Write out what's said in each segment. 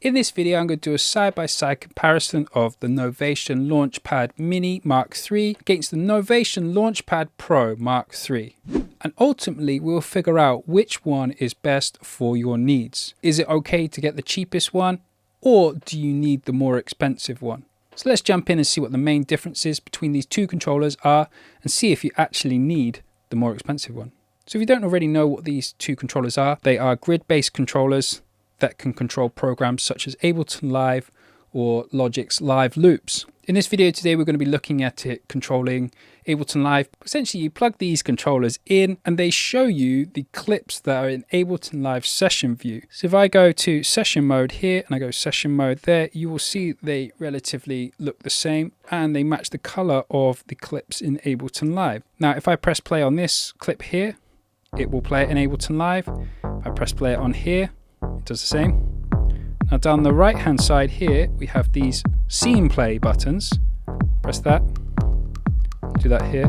In this video, I'm going to do a side-by-side comparison of the Novation Launchpad Mini Mark III against the Novation Launchpad Pro Mark III. And ultimately, we'll figure out which one is best for your needs. Is it okay to get the cheapest one, or do you need the more expensive one? So let's jump in and see what the main differences between these two controllers are and see if you actually need the more expensive one. So if you don't already know what these two controllers are, they are grid-based controllers that can control programs such as Ableton Live or Logic's Live Loops. In this video today, we're going to be looking at it controlling Ableton Live. Essentially, you plug these controllers in and they show you the clips that are in Ableton Live session view. So if I go to session mode here and I go session mode there, you will see they relatively look the same and they match the color of the clips in Ableton Live. Now, if I press play on this clip here, it will play it in Ableton Live. If I press play it on here, it does the same. Now down the right hand side here, we have these scene play buttons. Press that, do that here.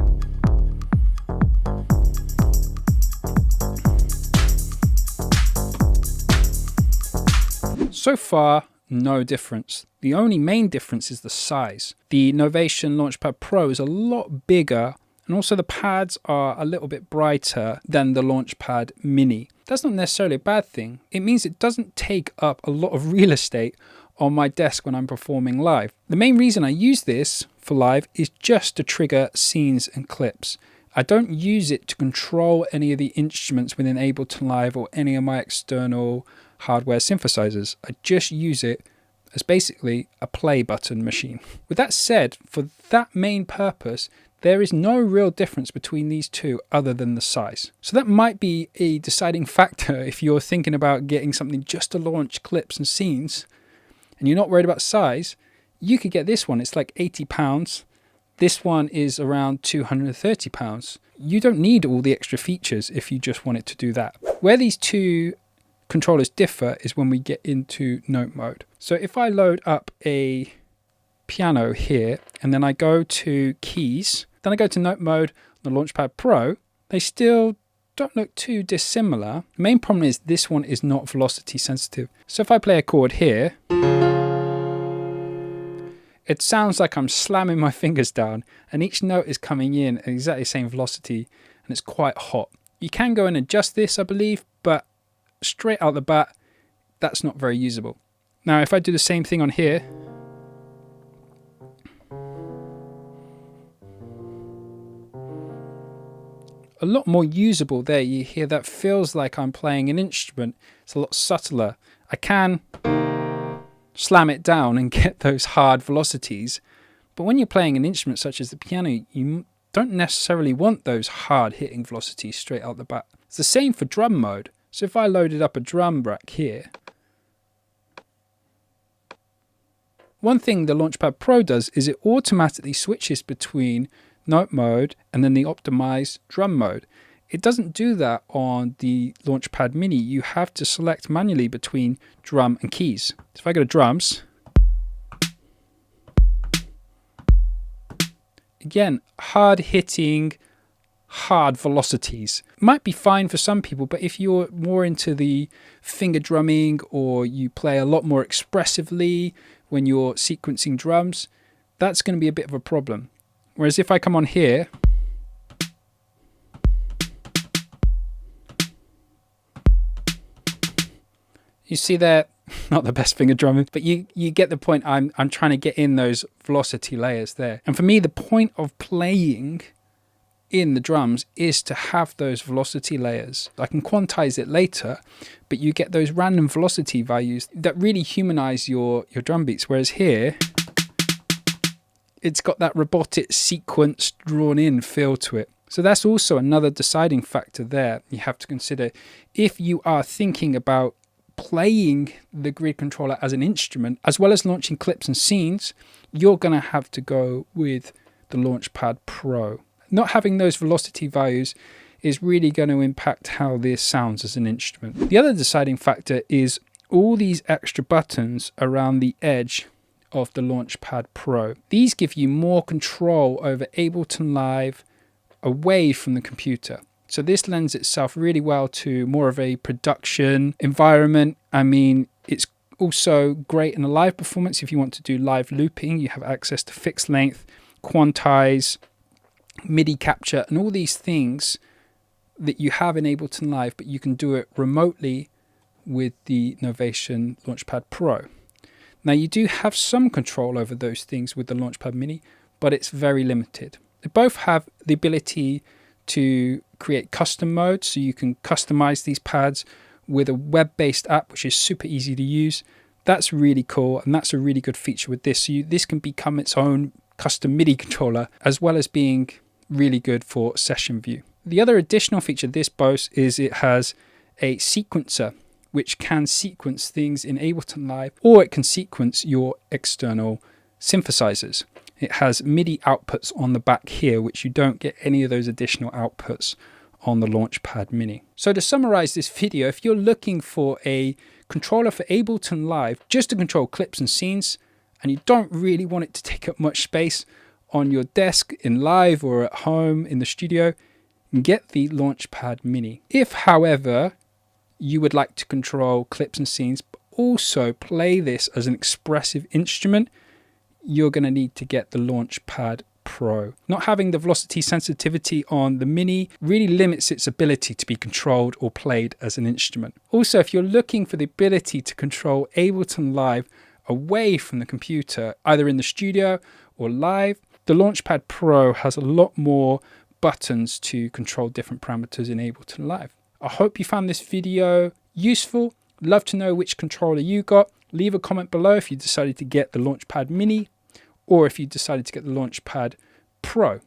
So far, no difference. The only main difference is the size. The Novation Launchpad Pro is a lot bigger, and also the pads are a little bit brighter than the Launchpad Mini. That's not necessarily a bad thing. It means it doesn't take up a lot of real estate on my desk when I'm performing live. The main reason I use this for live is just to trigger scenes and clips. I don't use it to control any of the instruments within Ableton Live or any of my external hardware synthesizers. I just use it as basically a play button machine. With that said, for that main purpose, there is no real difference between these two other than the size. So that might be a deciding factor if you're thinking about getting something just to launch clips and scenes and you're not worried about size. You could get this one. It's like £80. This one is around £230. You don't need all the extra features if you just want it to do that. Where these two controllers differ is when we get into note mode. So if I load up a piano here and then I go to keys, then I go to note mode on the Launchpad Pro, they still don't look too dissimilar. The main problem is this one is not velocity sensitive. So if I play a chord here, it sounds like I'm slamming my fingers down and each note is coming in at exactly the same velocity and it's quite hot. You can go and adjust this, I believe, but straight out the bat, that's not very usable. Now, if I do the same thing on here, a lot more usable there. You hear that feels like I'm playing an instrument. It's a lot subtler. I can slam it down and get those hard velocities, but when you're playing an instrument such as the piano, you don't necessarily want those hard hitting velocities straight out the bat. It's the same for drum mode. So if I loaded up a drum rack here, one thing the Launchpad Pro does is it automatically switches between note mode and then the optimized drum mode. It doesn't do that on the Launchpad Mini. You have to select manually between drum and keys. So if I go to drums, again, hard hitting, hard velocities. Might be fine for some people, but if you're more into the finger drumming or you play a lot more expressively when you're sequencing drums, that's going to be a bit of a problem. Whereas if I come on here, you see there, not the best finger drumming, but you get the point. I'm trying to get in those velocity layers there. And for me, the point of playing in the drums is to have those velocity layers. I can quantize it later, but you get those random velocity values that really humanize your drum beats. Whereas here, it's got that robotic sequence drawn in feel to it. So that's also another deciding factor there you have to consider. If you are thinking about playing the grid controller as an instrument, as well as launching clips and scenes, you're going to have to go with the Launchpad Pro. Not having those velocity values is really going to impact how this sounds as an instrument. The other deciding factor is all these extra buttons around the edge of the Launchpad Pro. These give you more control over Ableton Live away from the computer. So this lends itself really well to more of a production environment. I mean, it's Also great in a live performance. If you want to do live looping, you have access to fixed length, quantize, MIDI capture, and all these things that you have in Ableton Live, but you can do it remotely with the Novation Launchpad Pro. Now you do have some control over those things with the Launchpad Mini, but it's very limited. They both have the ability to create custom modes, so you can customize these pads with a web-based app, which is super easy to use. That's really cool, and that's a really good feature with this. So this can become its own custom MIDI controller, as well as being really good for session view. The other additional feature this boasts is it has a sequencer, which can sequence things in Ableton Live, or it can sequence your external synthesizers. It has MIDI outputs on the back here, which you don't get any of those additional outputs on the Launchpad Mini. So to summarize this video, if you're looking for a controller for Ableton Live just to control clips and scenes, and you don't really want it to take up much space on your desk in live or at home in the studio, get the Launchpad Mini. If, however, you would like to control clips and scenes, but also play this as an expressive instrument, you're going to need to get the Launchpad Pro. Not having the velocity sensitivity on the Mini really limits its ability to be controlled or played as an instrument. Also, if you're looking for the ability to control Ableton Live away from the computer, either in the studio or live, the Launchpad Pro has a lot more buttons to control different parameters in Ableton Live. I hope you found this video useful. Love to know which controller you got. Leave a comment below if you decided to get the Launchpad Mini or if you decided to get the Launchpad Pro.